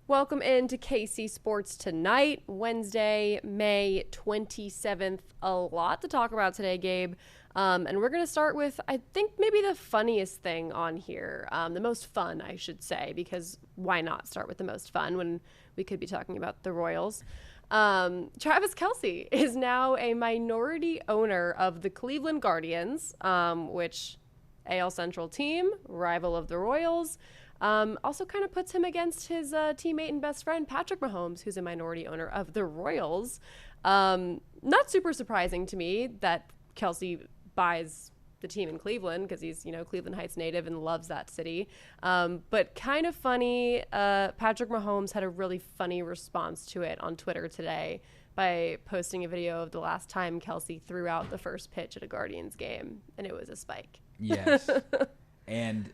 Welcome into KC Sports Tonight, Wednesday, May 27th. A lot to talk about today, Gabe. And we're going to start with, I think, maybe the funniest thing on here. The most fun, I should say, because why not start with the most fun when we could be talking about the Royals? Travis Kelce is now a minority owner of the Cleveland Guardians, which AL Central team, rival of the Royals. Also kind of puts him against his teammate and best friend, Patrick Mahomes, who's a minority owner of the Royals. Not super surprising to me that Kelce buys the team in Cleveland because he's, Cleveland Heights native and loves that city. But kind of funny, Patrick Mahomes had a really funny response to it on Twitter today by posting a video of the last time Kelce threw out the first pitch at a Guardians game, and it was a spike. Yes. And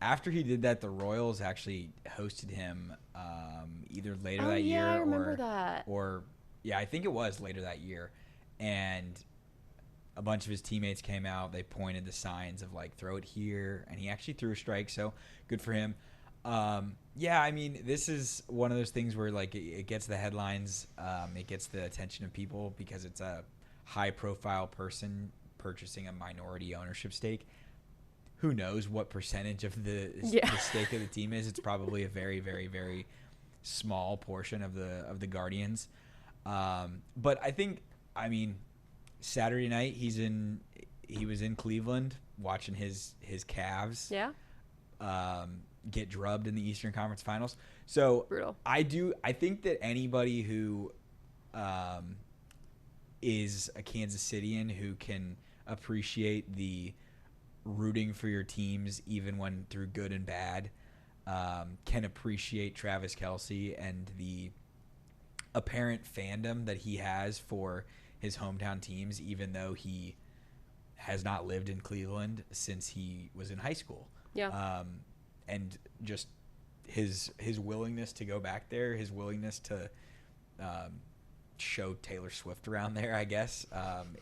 after he did that, the Royals actually hosted him either later that year I remember that. or I think it was later that year. And a bunch of his teammates came out. They pointed the signs of throw it here, and he actually threw a strike. So good for him. This is one of those things where it gets the headlines. It gets the attention of people because it's a high-profile person purchasing a minority ownership stake. Who knows what percentage of the stake of the team is? It's probably a very, very, very small portion of the Guardians. But I think, Saturday night he was in Cleveland watching his Cavs get drubbed in the Eastern Conference Finals. So brutal. I think that anybody who is a Kansas Cityan who can appreciate the rooting for your teams even when through good and bad can appreciate Travis Kelce and the apparent fandom that he has for his hometown teams, even though he has not lived in Cleveland since he was in high school. And just his willingness to go back there, his willingness to show Taylor Swift around there, I guess,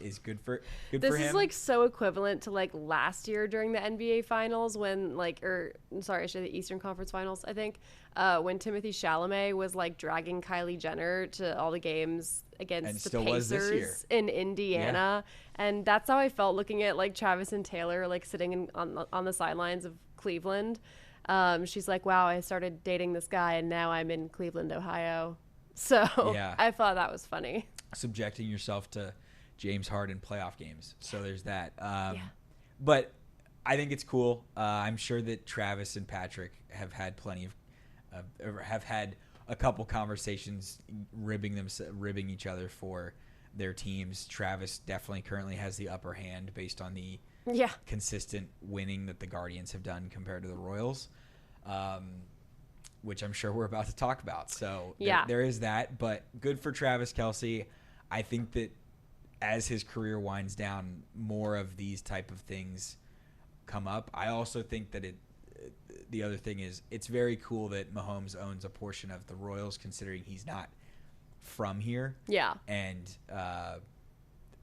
is good for him. This is so equivalent to last year during the NBA Finals when the Eastern Conference Finals, I think, when Timothée Chalamet was dragging Kylie Jenner to all the games against the Pacers in Indiana, and that's how I felt looking at Travis and Taylor sitting on the sidelines of Cleveland. She's like, wow, I started dating this guy and now I'm in Cleveland, Ohio. So I thought that was funny. Subjecting yourself to James Harden playoff games. So there's that. But I think it's cool. I'm sure that Travis and Patrick have had have had a couple conversations ribbing each other for their teams. Travis definitely currently has the upper hand based on the consistent winning that the Guardians have done compared to the Royals. Which I'm sure we're about to talk about. So there is that, but good for Travis Kelce. I think that as his career winds down, more of these type of things come up. I also think that the other thing is it's very cool that Mahomes owns a portion of the Royals, considering he's not from here. Yeah. And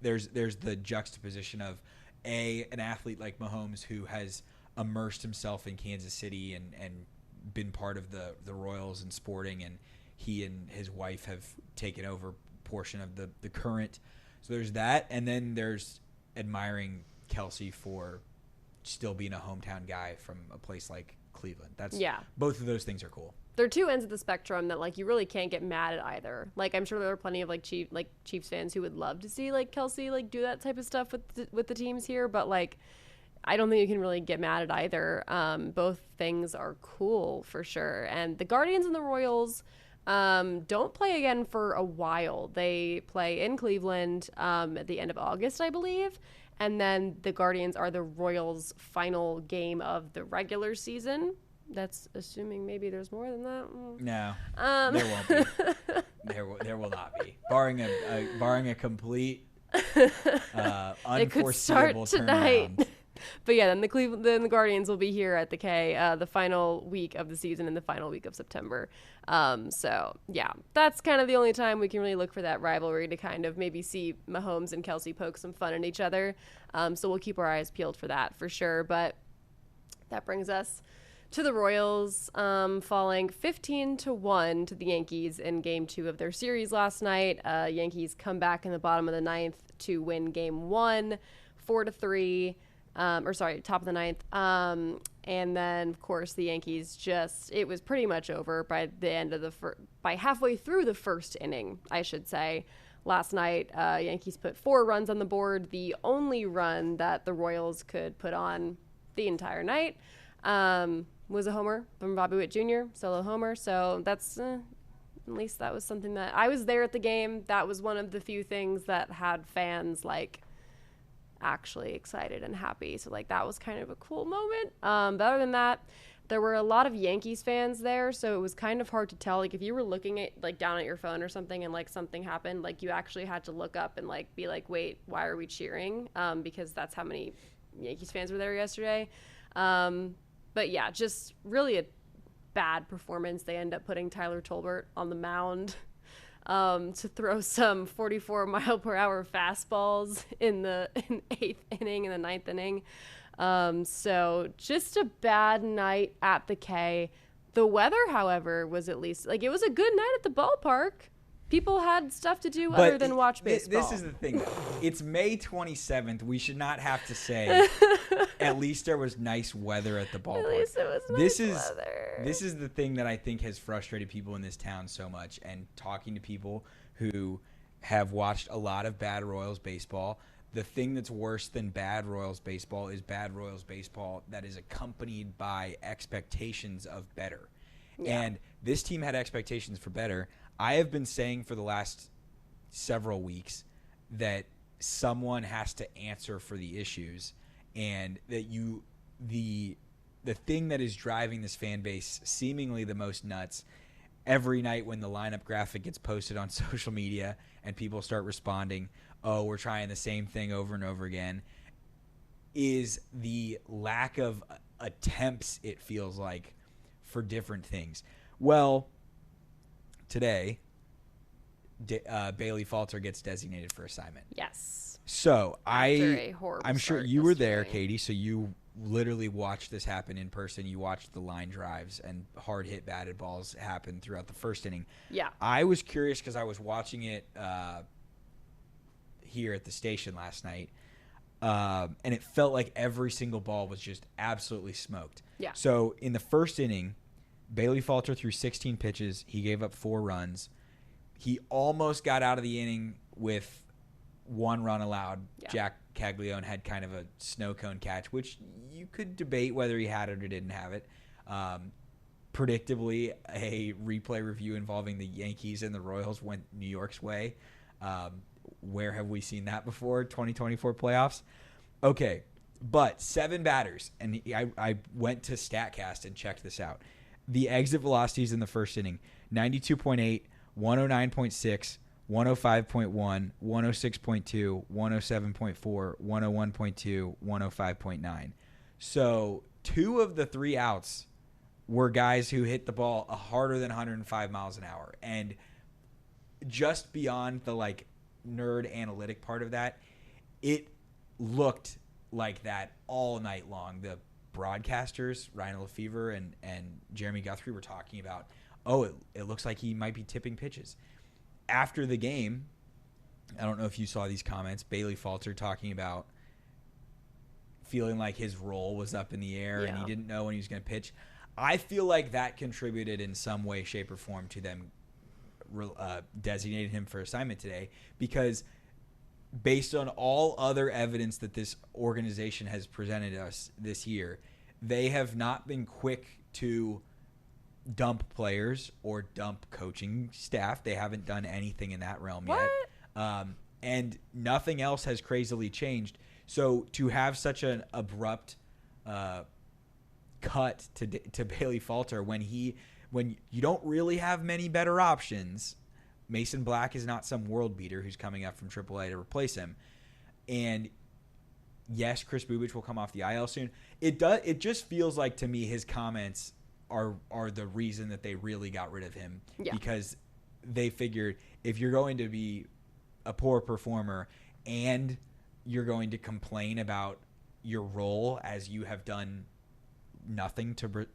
there's the juxtaposition of an athlete like Mahomes who has immersed himself in Kansas City and been part of the Royals and Sporting, and he and his wife have taken over a portion of the current. So there's that, and then there's admiring Kelce for still being a hometown guy from a place like Cleveland. Both of those things are cool. There are two ends of the spectrum that you really can't get mad at either. I'm sure there are plenty of Chiefs fans who would love to see Kelce do that type of stuff with the teams here, but I don't think you can really get mad at either. Both things are cool for sure. And the Guardians and the Royals don't play again for a while. They play in Cleveland at the end of August, I believe. And then the Guardians are the Royals' final game of the regular season. That's assuming maybe there's more than that. No, there won't be. There will not be. Barring a complete it could start tonight. Turnaround. But then the Guardians will be here at the K the final week of the season and the final week of September. That's kind of the only time we can really look for that rivalry to kind of maybe see Mahomes and Kelce poke some fun at each other. So we'll keep our eyes peeled for that for sure. But that brings us to the Royals, falling 15-1 to the Yankees in Game 2 of their series last night. Yankees come back in the bottom of the ninth to win Game 1, 4-3. Top of the ninth. And then, of course, the Yankees it was pretty much over by the end of by halfway through the first inning, I should say. Last night, Yankees put 4 runs on the board, the only run that the Royals could put on the entire night. Was a homer from Bobby Witt Jr., solo homer. So that's, at least that was something that I was there at the game. That was one of the few things that had fans actually excited and happy. So that was kind of a cool moment. But other than that, there were a lot of Yankees fans there, so it was kind of hard to tell. If you were looking at down at your phone or something and something happened, you actually had to look up and be wait, why are we cheering? Because that's how many Yankees fans were there yesterday. But yeah, just really a bad performance. They end up putting Tyler Tolbert on the mound to throw some 44-mile-per-hour fastballs in the 8th inning and the 9th inning. So just a bad night at the K. The weather, however, was at least it was a good night at the ballpark. People had stuff to do other than watch baseball. This is the thing. It's May 27th. We should not have to say at least there was nice weather at the ballpark. At least it was nice weather. This is the thing that I think has frustrated people in this town so much. And talking to people who have watched a lot of bad Royals baseball, the thing that's worse than bad Royals baseball is bad Royals baseball that is accompanied by expectations of better. Yeah. And this team had expectations for better. I have been saying for the last several weeks that someone has to answer for the issues, and that the thing that is driving this fan base seemingly the most nuts every night when the lineup graphic gets posted on social media and people start responding, oh, we're trying the same thing over and over again, is the lack of attempts, it feels like, for different things. Well, today, Bailey Falter gets designated for assignment. Yes. So I'm sure you were there, Katie, so you literally watched this happen in person. You watched the line drives and hard hit batted balls happen throughout the first inning. Yeah. I was curious because I was watching it here at the station last night, and it felt like every single ball was just absolutely smoked. Yeah. So in the first inning, Bailey Falter threw 16 pitches. He gave up 4 runs. He almost got out of the inning with 1 run allowed. Yeah. Jack Caglione had kind of a snow cone catch, which you could debate whether he had it or didn't have it. Predictably, a replay review involving the Yankees and the Royals went New York's way. Where have we seen that before? 2024 playoffs? Okay, but 7 batters, and I went to StatCast and checked this out. The exit velocities in the first inning, 92.8, 109.6, 105.1, 106.2, 107.4, 101.2, 105.9. So 2 of the 3 outs were guys who hit the ball harder than 105 miles an hour. And just beyond the nerd analytic part of that, it looked like that all night long. The broadcasters, Ryan Lefevre and Jeremy Guthrie, were talking about, it looks like he might be tipping pitches. After the game, I don't know if you saw these comments, Bailey Falter talking about feeling like his role was up in the air and he didn't know when he was going to pitch. I feel like that contributed in some way, shape, or form to them designating him for assignment today, because based on all other evidence that this organization has presented us this year, they have not been quick to dump players or dump coaching staff. They haven't done anything in that realm yet. And nothing else has crazily changed. So to have such an abrupt cut to Bailey Falter when you don't really have many better options. Mason Black is not some world beater who's coming up from AAA to replace him. And yes, Chris Bubich will come off the IL soon. It just feels like to me his comments are the reason that they really got rid of him, because they figured if you're going to be a poor performer and you're going to complain about your role as you have done nothing to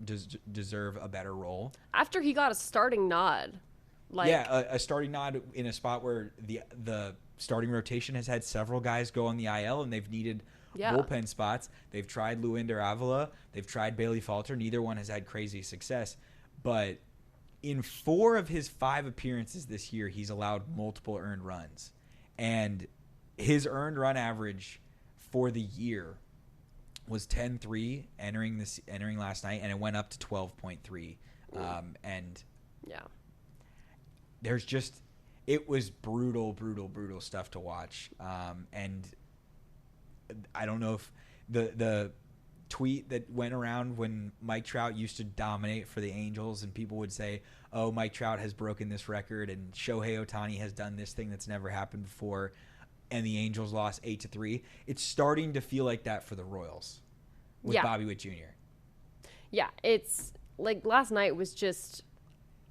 deserve a better role. After he got a starting nod. A starting nod in a spot where the starting rotation has had several guys go on the IL and they've needed bullpen spots. They've tried Luinder Avila. They've tried Bailey Falter. Neither one has had crazy success. But in 4 of his 5 appearances this year, he's allowed multiple earned runs. And his earned run average for the year was 10.3 entering last night, and it went up to 12.3. There's just – it was brutal stuff to watch. And I don't know if the tweet that went around when Mike Trout used to dominate for the Angels and people would say, oh, Mike Trout has broken this record and Shohei Ohtani has done this thing that's never happened before, and the Angels lost 8-3. It's starting to feel like that for the Royals with Bobby Witt Jr. Yeah, it's like last night was just,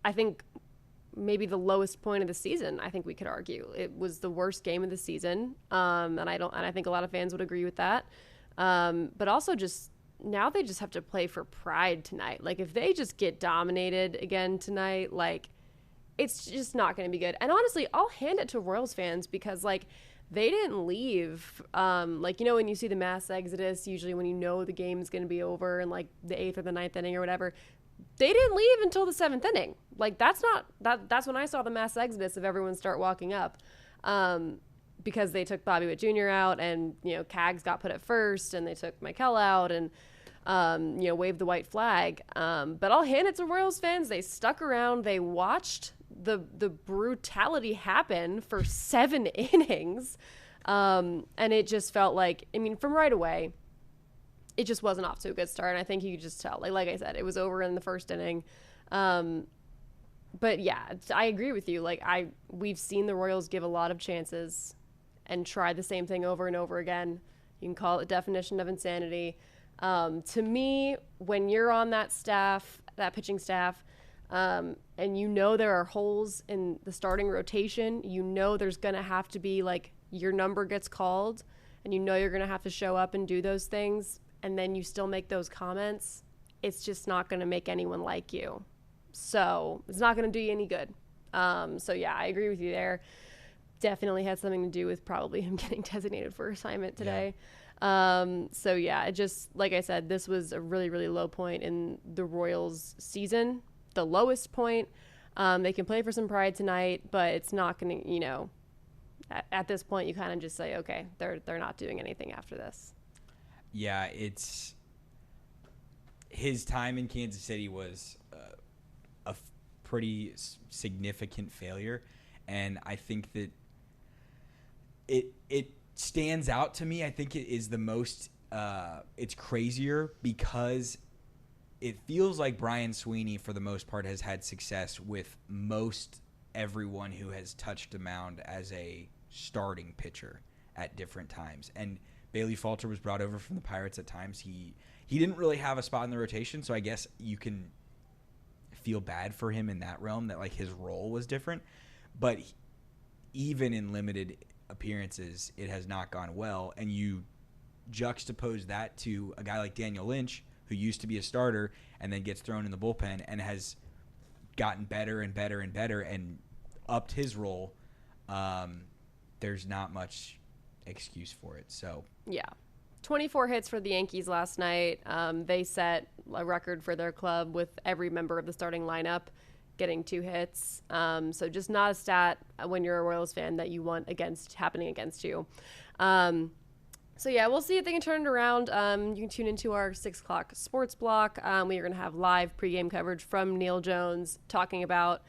I think, maybe the lowest point of the season. I think we could argue it was the worst game of the season, and I think a lot of fans would agree with that. But also just now they just have to play for pride tonight. Like if they just get dominated again tonight, like it's just not going to be good. And honestly, I'll hand it to Royals fans because like they didn't leave. Like, you know, when you see the mass exodus, usually when you know the game is going to be over in like the 8th or the 9th inning or whatever, they didn't leave until the 7th inning. Like that's when I saw the mass exodus of everyone start walking up. Because they took Bobby Witt Jr. out and, you know, Cags got put at first and they took Michael out and, you know, waved the white flag. But I'll hand it to Royals fans. They stuck around. They watched the brutality happen for 7 innings. And it just felt like, I mean, from right away, it just wasn't off to a good start. And I think you could just tell, like I said, it was over in the first inning. But yeah, I agree with you. Like we've seen the Royals give a lot of chances and try the same thing over and over again. You can call it definition of insanity. To me, when you're on that staff, that pitching staff, and you know there are holes in the starting rotation, you know there's going to have to be like your number gets called and you know you're going to have to show up and do those things, and then you still make those comments, it's just not going to make anyone like you. So it's not going to do you any good. So yeah, I agree with you there. Definitely had something to do with probably him getting designated for assignment today. Yeah. So yeah, it just, like I said, this was a really, really low point in the Royals season, the lowest point. They can play for some pride tonight, but it's not going to, you know, at this point you kind of just say, okay, they're not doing anything after this. Yeah, it's his time in Kansas City was a pretty significant failure, and I think that it stands out to me. I think it is the most it's crazier because it feels like Brian Sweeney for the most part has had success with most everyone who has touched a mound as a starting pitcher at different times. And Bailey Falter was brought over from the Pirates at times. He didn't really have a spot in the rotation, so I guess you can feel bad for him in that realm that like his role was different. But even in limited appearances, it has not gone well. And you juxtapose that to a guy like Daniel Lynch, who used to be a starter and then gets thrown in the bullpen and has gotten better and better and better and upped his role. There's not much excuse for it. So yeah, 24 hits for the Yankees last night. They set a record for their club with every member of the starting lineup getting 2 hits. So just not a stat when you're a Royals fan that you want happening against you. So yeah, we'll see if they can turn it around. You can tune into our 6 o'clock sports block. We are going to have live pregame coverage from Neil Jones talking about,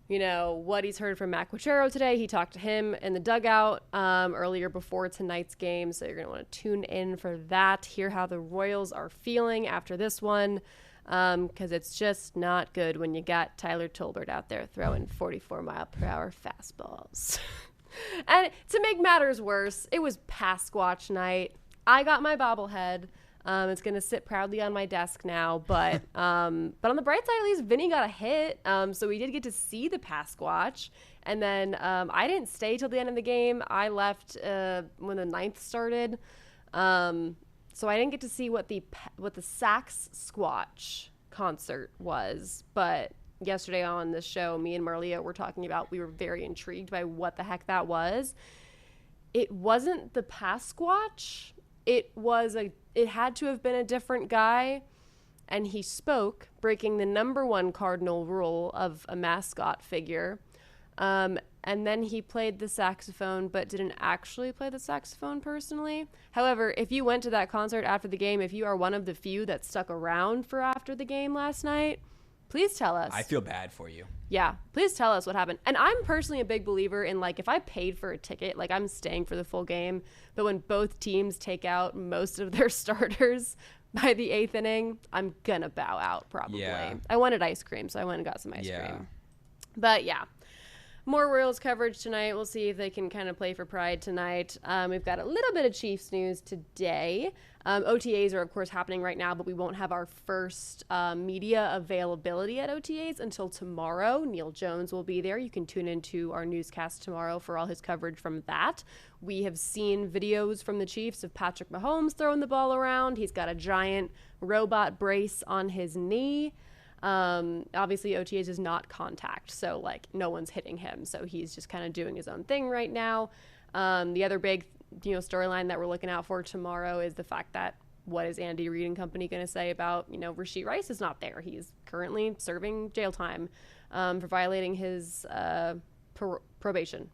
you know, what he's heard from Mac Quachero today. He talked to him in the dugout earlier before tonight's game. So you're going to want to tune in for that, hear how the Royals are feeling after this one. Because it's just not good when you got Tyler Tolbert out there throwing 44-mile-per-hour fastballs. And to make matters worse, it was Pasquatch night. I got my bobblehead. It's going to sit proudly on my desk now. But on the bright side, at least Vinny got a hit. So we did get to see the Pasquatch. And then I didn't stay till the end of the game. I left when the 9th started. So I didn't get to see what the sax squatch concert was, but yesterday on the show, me and Marlia were talking about, we were very intrigued by what the heck that was. It wasn't the Pasquatch. It had to have been a different guy. And he spoke, breaking the number one cardinal rule of a mascot figure. And then he played the saxophone, but didn't actually play the saxophone personally. However, if you went to that concert after the game, if you are one of the few that stuck around for after the game last night, please tell us. I feel bad for you. Yeah, please tell us what happened. And I'm personally a big believer in, like, if I paid for a ticket, like, I'm staying for the full game. But when both teams take out most of their starters by the 8th inning, I'm gonna bow out probably. Yeah. I wanted ice cream, so I went and got some ice cream. But yeah, more Royals coverage tonight. We'll see if they can kind of play for pride tonight. We've got a little bit of Chiefs news today. OTAs are, of course, happening right now, but we won't have our first media availability at OTAs until tomorrow. Neil Jones will be there. You can tune into our newscast tomorrow for all his coverage from that. We have seen videos from the Chiefs of Patrick Mahomes throwing the ball around. He's got a giant robot brace on his knee. Obviously OTAs is not contact, so like no one's hitting him, so he's just kind of doing his own thing right now. The other big storyline that we're looking out for tomorrow is the fact that what is Andy Reid and company going to say about Rashee Rice is not there. He's currently serving jail time for violating his probation.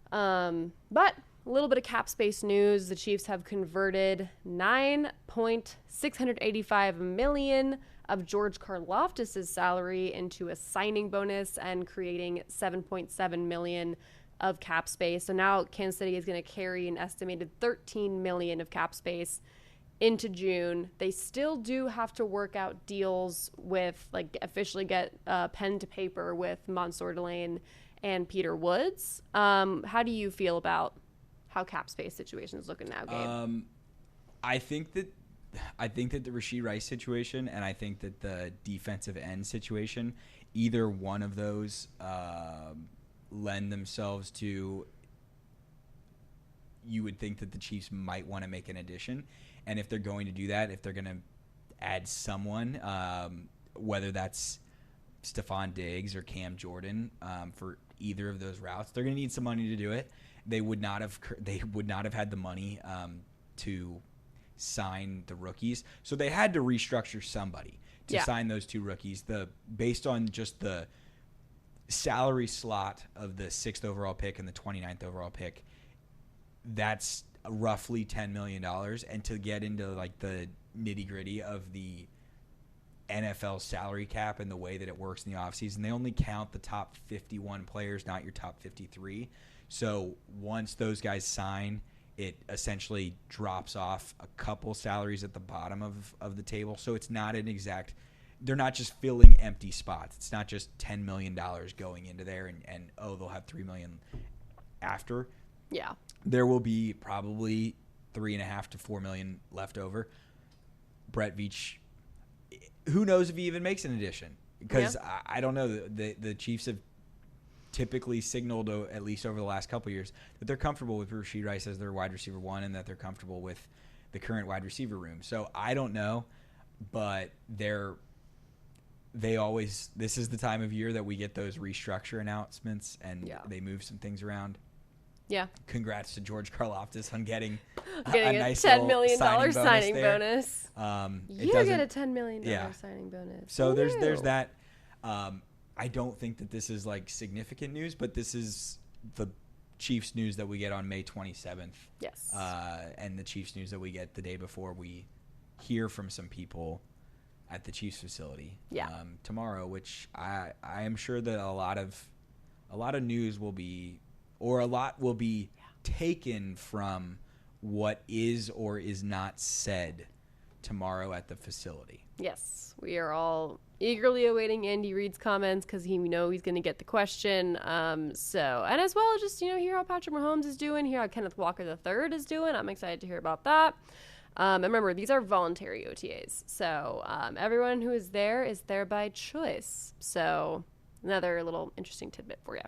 But a little bit of cap space news. The Chiefs have converted $9.685 million of George Karlaftis' salary into a signing bonus and creating $7.7 million of cap space. So now Kansas City is going to carry an estimated $13 million of cap space into June. They still do have to work out deals with, like, officially get pen to paper with Mansour Delane and Peter Woods. How do you feel about how cap space situation is looking now, Gabe? I think that the Rashee Rice situation and I think that the defensive end situation, either one of those lend themselves to, you would think that the Chiefs might want to make an addition. And if they're going to do that, if they're going to add someone, whether that's Stephon Diggs or Cam Jordan, for either of those routes, they're going to need some money to do it. They would not have had the money to sign the rookies, so they had to restructure somebody to sign those two rookies. Based on just the salary slot of the 6th overall pick and the 29th overall pick, that's roughly $10 million. And to get into like the nitty gritty of the NFL salary cap and the way that it works in the offseason, they only count the top 51 players, not your top 53. So once those guys sign, it essentially drops off a couple salaries at the bottom of the table. So it's not an exact – they're not just filling empty spots. It's not just $10 million going into there and they'll have $3 million after. Yeah. There will be probably $3.5 to $4 million left over. Brett Veach, who knows if he even makes an addition? Because I don't know. The Chiefs have typically signaled, at least over the last couple of years, that they're comfortable with Rashee Rice as their wide receiver one and that they're comfortable with the current wide receiver room. So I don't know, but this is the time of year that we get those restructure announcements and they move some things around. Yeah. Congrats to George Karlaftis on getting a nice $10 million signing bonus. You get a $10 million signing bonus. So there's that. I don't think that this is like significant news, but this is the Chiefs news that we get on May 27th. Yes. And the Chiefs news that we get the day before we hear from some people at the Chiefs facility tomorrow, which I am sure that a lot of news will be, or a lot will be taken from what is or is not said tomorrow at the facility. Yes, we are all eagerly awaiting Andy Reid's comments because he's going to get the question. And as well, just hear how Patrick Mahomes is doing, hear how Kenneth Walker III is doing. I'm excited to hear about that. And remember, these are voluntary OTAs, so everyone who is there by choice. So another little interesting tidbit for you.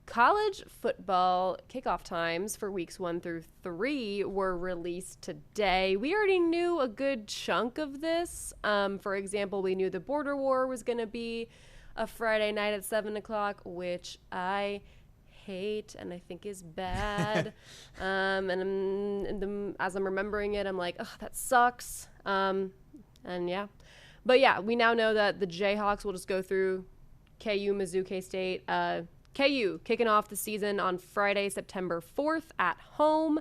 College football kickoff times for weeks 1 through 3 were released today. We already knew a good chunk of this. For example, we knew the Border War was going to be a Friday night at 7 o'clock, which I hate and I think is bad. As I'm remembering it, I'm like, oh, that sucks. And yeah. But yeah, we now know that the Jayhawks will just go through KU, Mizzou, K-State, KU kicking off the season on Friday, September 4th at home.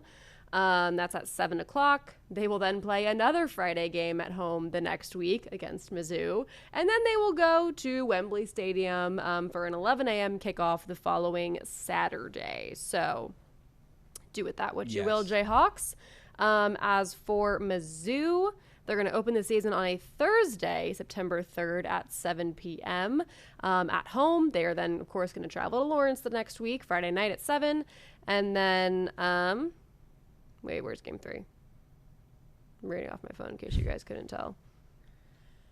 That's at 7 o'clock. They will then play another Friday game at home the next week against Mizzou. And then they will go to Wembley Stadium for an 11 a.m. kickoff the following Saturday. So do with that what you will, Jayhawks. As for Mizzou, they're going to open the season on a Thursday, September 3rd at 7 p.m. At home. They are then, of course, going to travel to Lawrence the next week, Friday night at 7. And then, wait, where's game 3? I'm reading off my phone in case you guys couldn't tell.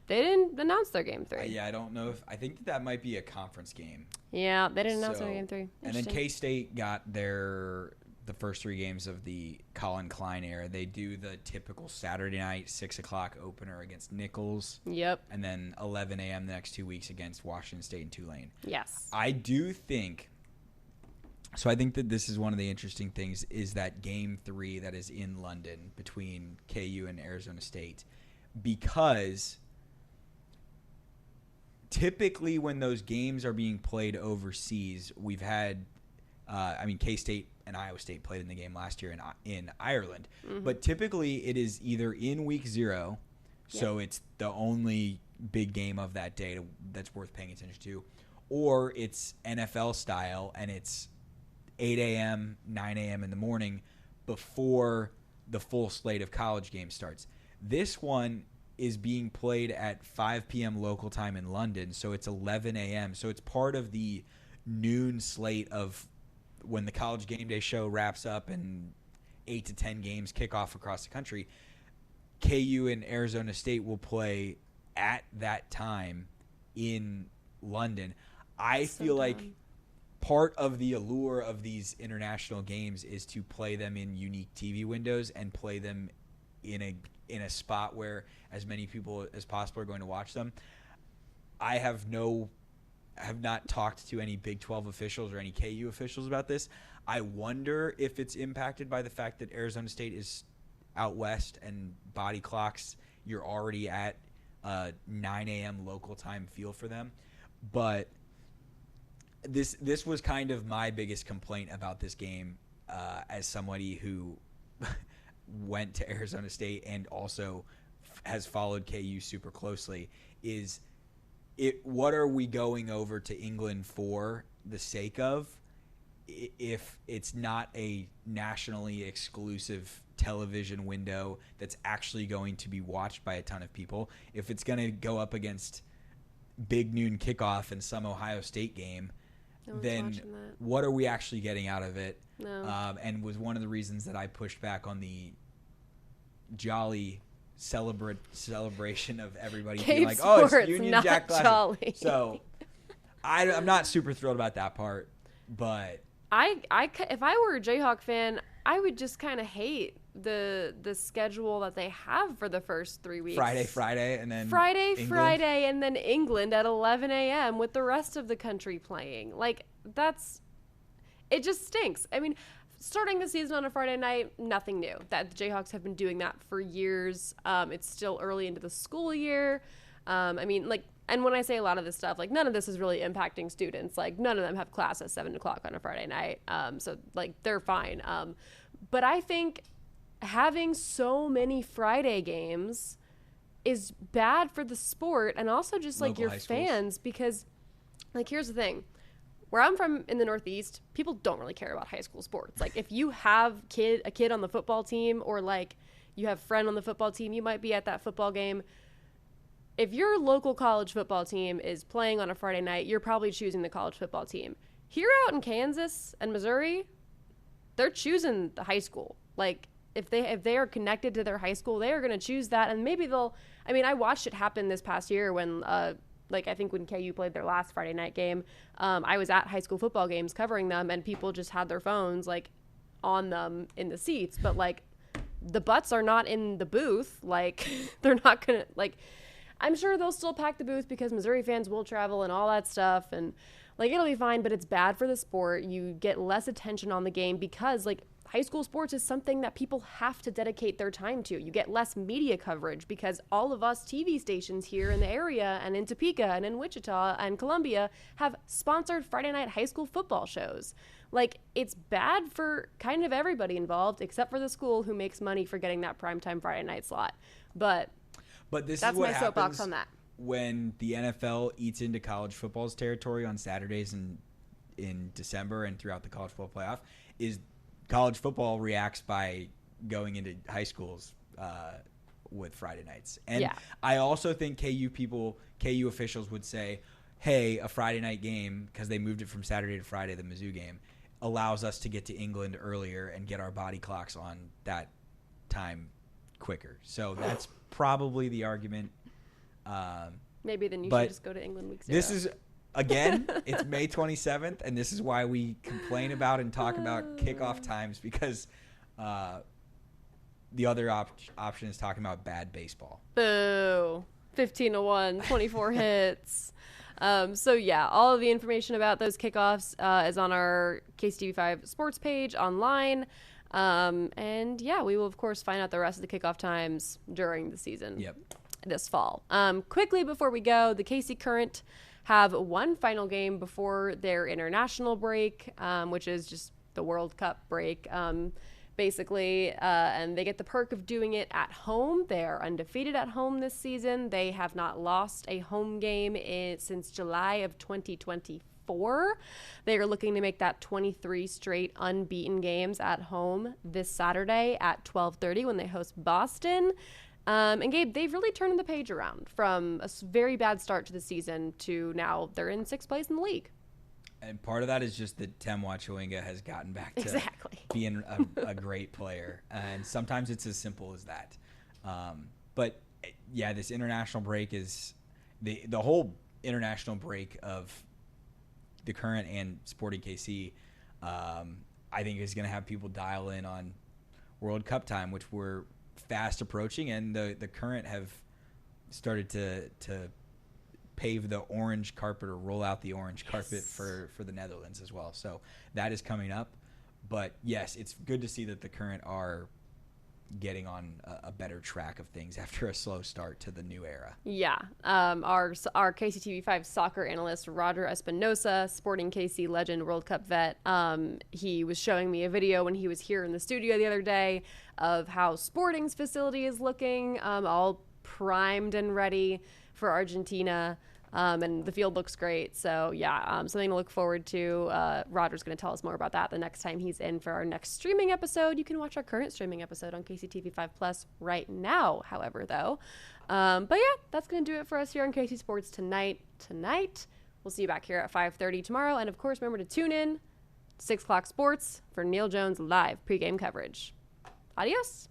They didn't announce their game 3. Yeah, I don't know I think that might be a conference game. Yeah, they didn't announce their game 3. And then K-State got the first 3 games of the Colin Klein era. They do the typical Saturday night 6 o'clock opener against Nichols. Yep. And then 11 a.m. the next 2 weeks against Washington State and Tulane. Yes. I think that this is one of the interesting things is that game 3 that is in London between KU and Arizona State, because typically when those games are being played overseas, we've had K-State and Iowa State played in the game last year in Ireland. Mm-hmm. But typically it is either in week 0, so it's the only big game of that day that's worth paying attention to, or it's NFL style and it's 8 a.m., 9 a.m. in the morning before the full slate of college games starts. This one is being played at 5 p.m. local time in London, so it's 11 a.m. So it's part of the noon slate of when the College Game Day show wraps up and 8 to 10 games kick off across the country. KU and Arizona State will play at that time in London. I feel like part of the allure of these international games is to play them in unique TV windows and play them in a spot where as many people as possible are going to watch them. I have not talked to any Big 12 officials or any KU officials about this. I wonder if it's impacted by the fact that Arizona State is out west and body clocks, you're already at 9 a.m. local time feel for them. But this was kind of my biggest complaint about this game as somebody who went to Arizona State and also has followed KU super closely is what are we going over to England for the sake of if it's not a nationally exclusive television window that's actually going to be watched by a ton of people? If it's going to go up against big noon kickoff and some Ohio State game, then what are we actually getting out of it? No. And was one of the reasons that I pushed back on the jolly celebration of everybody being like, oh, it's Union Jack Classic. Jolly. So I'm not super thrilled about that part, but if I were a Jayhawk fan, I would just kind of hate the schedule that they have for the first 3 weeks. Friday, and then England. Friday, and then England at 11 a.m. with the rest of the country playing. Like, it just stinks. I mean, starting the season on a Friday night, nothing new. That the Jayhawks have been doing that for years. It's still early into the school year. And when I say a lot of this stuff, like, none of this is really impacting students. Like, none of them have class at 7 o'clock on a Friday night. So, like, they're fine. But I think having so many Friday games is bad for the sport and also just, like, your fans. Because, like, here's the thing. Where I'm from in the Northeast, people don't really care about high school sports. Like, if you have a kid on the football team, or, like, you have a friend on the football team, you might be at that football game. If your local college football team is playing on a Friday night, you're probably choosing the college football team. Here out in Kansas and Missouri, they're choosing the high school. Like, if they are connected to their high school, they are going to choose that. And maybe I watched it happen this past year when like I think when KU played their last Friday night game, I was at high school football games covering them, and people just had their phones like on them in the seats. But like the butts are not in the booth. Like they're not going to, like, I'm sure they'll still pack the booth because Missouri fans will travel and all that stuff. And like, it'll be fine, but it's bad for the sport. You get less attention on the game because like high school sports is something that people have to dedicate their time to. You get less media coverage because all of us TV stations here in the area and in Topeka and in Wichita and Columbia have sponsored Friday night high school football shows. Like, it's bad for kind of everybody involved, except for the school who makes money for getting that primetime Friday night slot. But this that's is what my soapbox on that. When the NFL eats into college football's territory on Saturdays in December and throughout the college football playoff, is college football reacts by going into high schools with Friday nights. And I also think KU officials would say, hey, a Friday night game, because they moved it from Saturday to Friday, the Mizzou game, allows us to get to England earlier and get our body clocks on that time quicker. So that's probably the argument. Maybe then you should just go to England week 0. This is, again, it's May 27th, and this is why we complain about and talk about kickoff times, because the other option is talking about bad baseball. Boo. 15-1, 24 hits. So yeah, all of the information about those kickoffs is on our KCTV5 sports page online. And yeah, we will of course find out the rest of the kickoff times during the season this fall. Quickly before we go, the KC Current have one final game before their international break, which is just the World Cup break. Basically, and they get the perk of doing it at home. They are undefeated at home this season. They have not lost a home game since July of 2024. They are looking to make that 23 straight unbeaten games at home this Saturday at 12:30 when they host Boston. And Gabe, they've really turned the page around from a very bad start to the season to now they're in 6th place in the league. And part of that is just that Temwa Chewinga has gotten back to being a great player. And sometimes it's as simple as that. But, yeah, this international break is the whole international break of the Current and Sporting KC, I think is going to have people dial in on World Cup time, which we're fast approaching. And the Current have started to pave the orange carpet or roll out the orange carpet for the Netherlands as well. So that is coming up. But yes, it's good to see that the Current are getting on a better track of things after a slow start to the new era. Yeah. Our KCTV5 soccer analyst, Roger Espinosa, Sporting KC legend, World Cup vet, he was showing me a video when he was here in the studio the other day of how Sporting's facility is looking, all primed and ready for Argentina, and the field looks great. So yeah, something to look forward to. Roger's going to tell us more about that the next time he's in for our next streaming episode. You can watch our current streaming episode on KCTV5 Plus right now, however, though. But yeah, that's going to do it for us here on KC Sports tonight. We'll see you back here at 5:30 tomorrow. And of course, remember to tune in 6 o'clock sports for Neil Jones live pregame coverage. Adios.